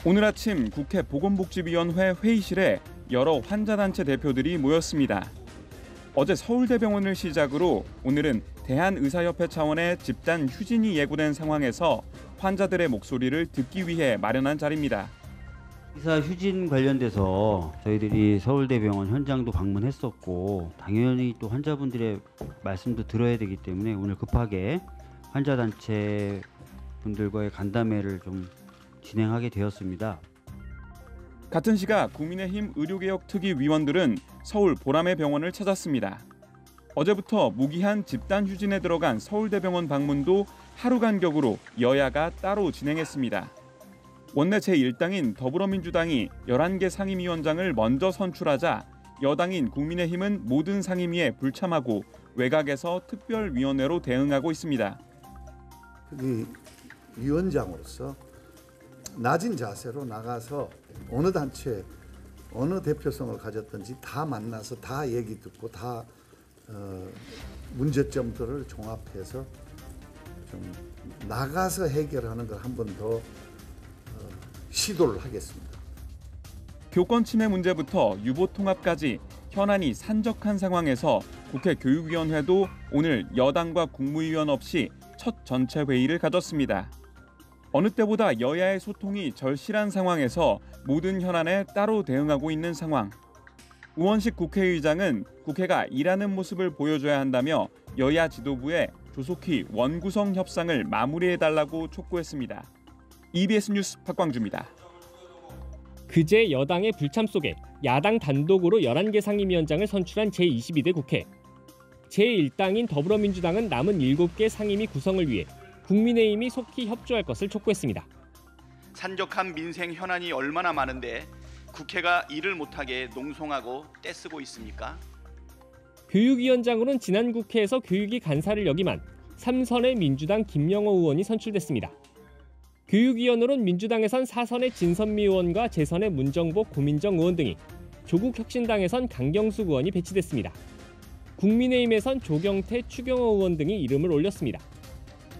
오늘 아침 국회 보건복지위원회 회의실에 여러 환자단체 대표들이 모였습니다. 어제 서울대병원을 시작으로 오늘은 대한의사협회 차원의 집단 휴진이 예고된 상황에서 환자들의 목소리를 듣기 위해 마련한 자리입니다. 의사 휴진 관련돼서 저희들이 서울대병원 현장도 방문했었고 당연히 또 환자분들의 말씀도 들어야 되기 때문에 오늘 급하게 환자단체 분들과의 간담회를 좀 진행하게 되었습니다. 같은 시각 국민의힘 의료개혁 특위위원들은 서울 보람의 병원을 찾았습니다. 어제부터 무기한 집단 휴진에 들어간 서울대병원 방문도 하루 간격으로 여야가 따로 진행했습니다. 원내 제1당인 더불어민주당이 11개 상임위원장을 먼저 선출하자 여당인 국민의힘은 모든 상임위에 불참하고 외곽에서 특별위원회로 대응하고 있습니다. 위원장으로서 낮은 자세로 나가서 어느 단체, 어느 대표성을 가졌든지 다 만나서 다 얘기 듣고 다 문제점들을 종합해서 좀 나가서 해결하는 걸 한 번 더 시도를 하겠습니다. 교권 침해 문제부터 유보 통합까지 현안이 산적한 상황에서 국회 교육위원회도 오늘 여당과 국무위원 없이 첫 전체 회의를 가졌습니다. 어느 때보다 여야의 소통이 절실한 상황에서 모든 현안에 따로 대응하고 있는 상황. 우원식 국회의장은 국회가 일하는 모습을 보여줘야 한다며 여야 지도부에 조속히 원구성 협상을 마무리해달라고 촉구했습니다. EBS 뉴스 박광주입니다. 그제 여당의 불참 속에 야당 단독으로 11개 상임위원장을 선출한 제22대 국회. 제1당인 더불어민주당은 남은 7개 상임위 구성을 위해 국민의힘이 속히 협조할 것을 촉구했습니다. 산적한 민생 현안이 얼마나 많은데 국회가 일을 못하게 농성하고 떼쓰고 있습니까? 교육위원장으로는 지난 국회에서 교육위 간사를 역임한 삼선의 민주당 김영호 의원이 선출됐습니다. 교육위원으로는 민주당에선 4선의 진선미 의원과 재선의 문정복, 고민정 의원 등이, 조국혁신당에선 강경수 의원이 배치됐습니다. 국민의힘에선 조경태, 추경호 의원 등이 이름을 올렸습니다.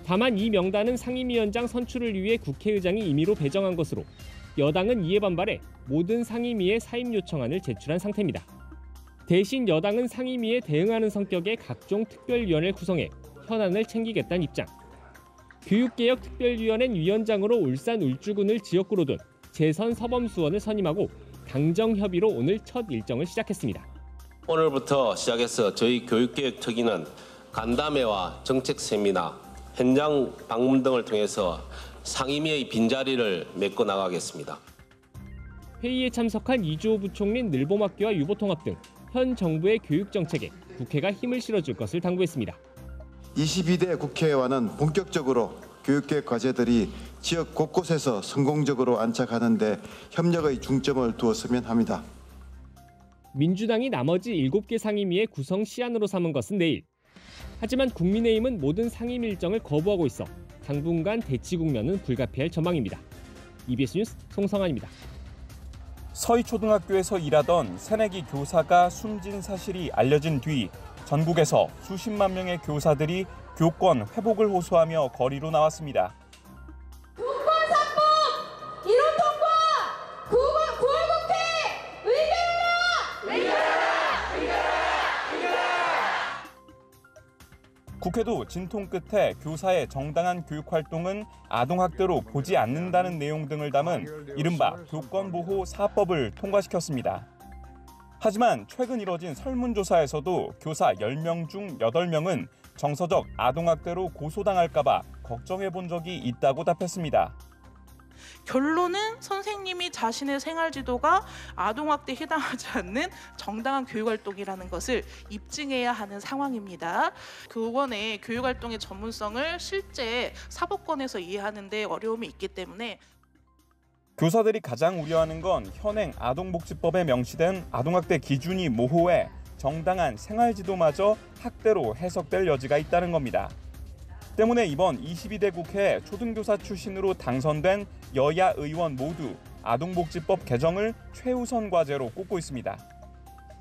다만 이 명단은 상임위원장 선출을 위해 국회의장이 임의로 배정한 것으로 여당은 이에 반발해 모든 상임위에 사임 요청안을 제출한 상태입니다. 대신 여당은 상임위에 대응하는 성격의 각종 특별위원회를 구성해 현안을 챙기겠다는 입장. 교육개혁특별위원회는 위원장으로 울산 울주군을 지역구로 둔 재선 서범수 의원을 선임하고 당정협의로 오늘 첫 일정을 시작했습니다. 오늘부터 시작해서 저희 교육개혁특위는 간담회와 정책 세미나, 현장 방문 등을 통해서 상임위의 빈자리를 메꿔 나가겠습니다. 회의에 참석한 이주호 부총리는 늘봄학교와 유보통합 등 현 정부의 교육정책에 국회가 힘을 실어줄 것을 당부했습니다. 22대 국회와는 본격적으로 교육개혁 과제들이 지역 곳곳에서 성공적으로 안착하는 데 협력의 중점을 두었으면 합니다. 민주당이 나머지 7개 상임위의 구성 시안으로 삼은 것은 내일. 하지만 국민의힘은 모든 상임 일정을 거부하고 있어 당분간 대치 국면은 불가피할 전망입니다. EBS 뉴스 송성환입니다. 서희초등학교에서 일하던 새내기 교사가 숨진 사실이 알려진 뒤 전국에서 수십만 명의 교사들이 교권 회복을 호소하며 거리로 나왔습니다. 교권 상법, 이론 통과, 9월 국회 의결하라! 국회도 진통 끝에 교사의 정당한 교육 활동은 아동학대로 보지 않는다는 내용 등을 담은 이른바 교권보호 4법을 통과시켰습니다. 하지만 최근 이뤄진 설문조사에서도 교사 10명 중 8명은 정서적 아동학대로 고소당할까 봐 걱정해 본 적이 있다고 답했습니다. 결론은 선생님이 자신의 생활지도가 아동학대에 해당하지 않는 정당한 교육활동이라는 것을 입증해야 하는 상황입니다. 교원의 교육활동의 전문성을 실제 사법권에서 이해하는 데 어려움이 있기 때문에 교사들이 가장 우려하는 건 현행 아동복지법에 명시된 아동학대 기준이 모호해 정당한 생활지도마저 학대로 해석될 여지가 있다는 겁니다. 때문에 이번 22대 국회에 초등교사 출신으로 당선된 여야 의원 모두 아동복지법 개정을 최우선 과제로 꼽고 있습니다.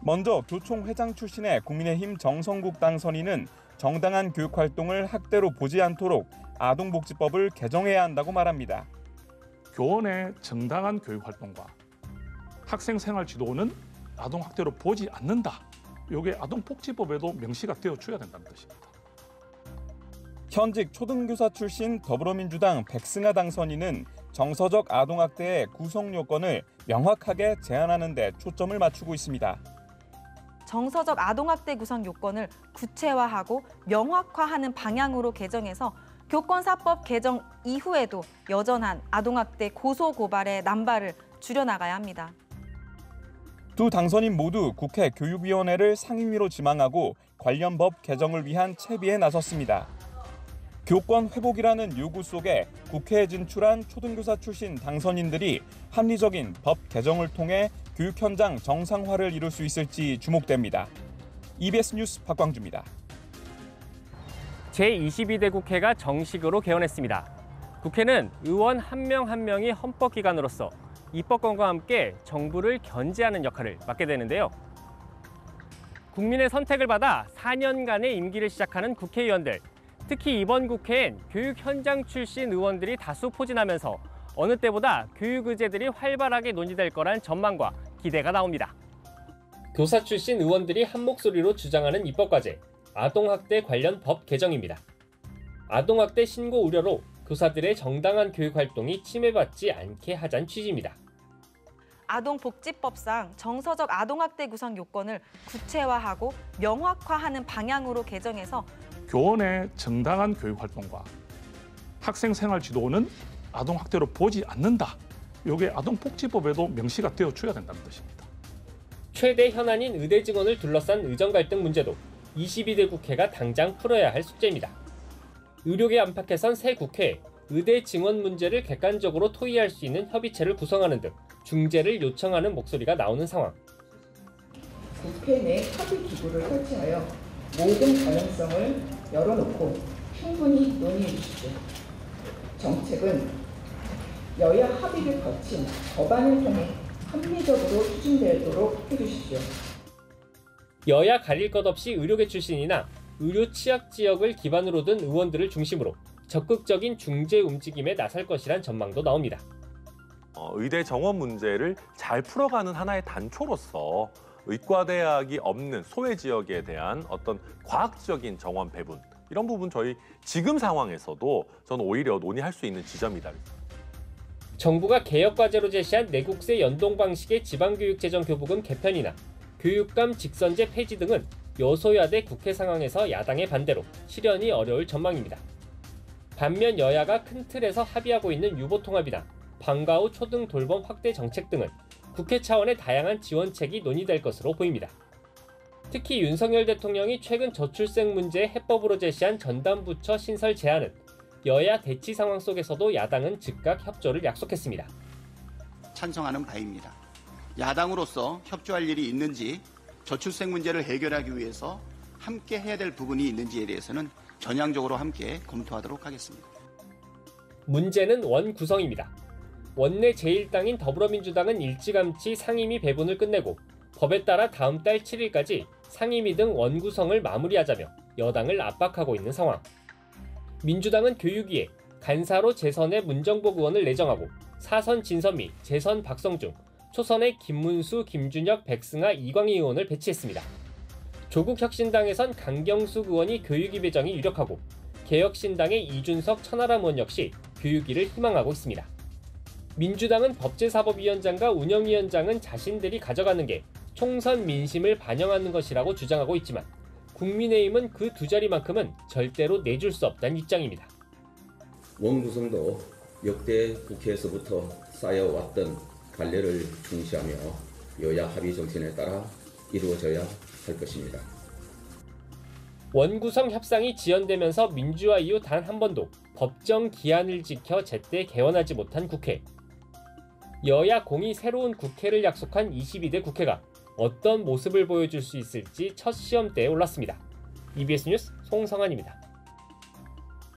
먼저 교총회장 출신의 국민의힘 정성국 당선인은 정당한 교육활동을 학대로 보지 않도록 아동복지법을 개정해야 한다고 말합니다. 교원의 정당한 교육활동과 학생생활 지도는 아동학대로 보지 않는다. 이게 아동복지법에도 명시가 되어줘야 된다는 뜻입니다. 현직 초등교사 출신 더불어민주당 백승아 당선인은 정서적 아동학대의 구성 요건을 명확하게 제한하는 데 초점을 맞추고 있습니다. 정서적 아동학대 구성 요건을 구체화하고 명확화하는 방향으로 개정해서 교권사법 개정 이후에도 여전한 아동학대 고소고발의 남발을 줄여나가야 합니다. 두 당선인 모두 국회 교육위원회를 상임위로 지망하고 관련 법 개정을 위한 채비에 나섰습니다. 교권 회복이라는 요구 속에 국회에 진출한 초등교사 출신 당선인들이 합리적인 법 개정을 통해 교육 현장 정상화를 이룰 수 있을지 주목됩니다. EBS 뉴스 박광주입니다. 제22대 국회가 정식으로 개원했습니다. 국회는 의원 한 명 한 명이 헌법기관으로서 입법권과 함께 정부를 견제하는 역할을 맡게 되는데요. 국민의 선택을 받아 4년간의 임기를 시작하는 국회의원들. 특히 이번 국회엔 교육 현장 출신 의원들이 다수 포진하면서 어느 때보다 교육 의제들이 활발하게 논의될 거란 전망과 기대가 나옵니다. 교사 출신 의원들이 한 목소리로 주장하는 입법과제, 아동학대 관련 법 개정입니다. 아동학대 신고 우려로 교사들의 정당한 교육활동이 침해받지 않게 하자는 취지입니다. 아동복지법상 정서적 아동학대 구성 요건을 구체화하고 명확화하는 방향으로 개정해서 교원의 정당한 교육활동과 학생생활 지도는 아동학대로 보지 않는다. 이게 아동복지법에도 명시가 되어줘야 된다는 뜻입니다. 최대 현안인 의대 증원을 둘러싼 의정 갈등 문제도 22대 국회가 당장 풀어야 할 숙제입니다. 의료계 안팎에선 새 국회에 의대 증원 문제를 객관적으로 토의할 수 있는 협의체를 구성하는 등 중재를 요청하는 목소리가 나오는 상황. 국회 내 합의 기구를 설치하여 모든 가능성을 열어놓고 충분히 논의해 주십시오. 정책은 여야 합의를 거친 법안을 통해 합리적으로 추진되도록 해주십시오. 여야 가릴 것 없이 의료계 출신이나 의료 취약 지역을 기반으로 둔 의원들을 중심으로 적극적인 중재 움직임에 나설 것이란 전망도 나옵니다. 의대 정원 문제를 잘 풀어가는 하나의 단초로서 의과대학이 없는 소외 지역에 대한 어떤 과학적인 정원 배분, 이런 부분 저희 지금 상황에서도 저는 오히려 논의할 수 있는 지점이다. 정부가 개혁과제로 제시한 내국세 연동 방식의 지방교육재정교부금 개편이나 교육감 직선제 폐지 등은 여소야대 국회 상황에서 야당의 반대로 실현이 어려울 전망입니다. 반면 여야가 큰 틀에서 합의하고 있는 유보통합이나 방과 후 초등 돌봄 확대 정책 등은 국회 차원의 다양한 지원책이 논의될 것으로 보입니다. 특히 윤석열 대통령이 최근 저출생 문제 해법으로 제시한 전담부처 신설 제안은 여야 대치 상황 속에서도 야당은 즉각 협조를 약속했습니다. 찬성하는 바입니다. 야당으로서 협조할 일이 있는지, 저출생 문제를 해결하기 위해서 함께 해야 될 부분이 있는지에 대해서는 전향적으로 함께 검토하도록 하겠습니다. 문제는 원 구성입니다. 원내 제1당인 더불어민주당은 일찌감치 상임위 배분을 끝내고 법에 따라 다음 달 7일까지 상임위 등 원 구성을 마무리하자며 여당을 압박하고 있는 상황. 민주당은 교육위에 간사로 재선의 문정복 의원을 내정하고 사선 진선미, 재선 박성중, 초선의 김문수, 김준혁, 백승아, 이광희 의원을 배치했습니다. 조국혁신당에선 강경숙 의원이 교육위 배정이 유력하고 개혁신당의 이준석, 천하람 의원 역시 교육위를 희망하고 있습니다. 민주당은 법제사법위원장과 운영위원장은 자신들이 가져가는 게 총선 민심을 반영하는 것이라고 주장하고 있지만 국민의힘은 그 두 자리만큼은 절대로 내줄 수 없다는 입장입니다. 원구성도 역대 국회에서부터 쌓여왔던 관례를 중시하며 여야 합의 정신에 따라 이루어져야 할 것입니다. 원구성 협상이 지연되면서 민주화 이후 단 한 번도 법정 기한을 지켜 제때 개원하지 못한 국회. 여야 공이 새로운 국회를 약속한 22대 국회가 어떤 모습을 보여줄 수 있을지 첫 시험대에 올랐습니다. EBS 뉴스 송성환입니다.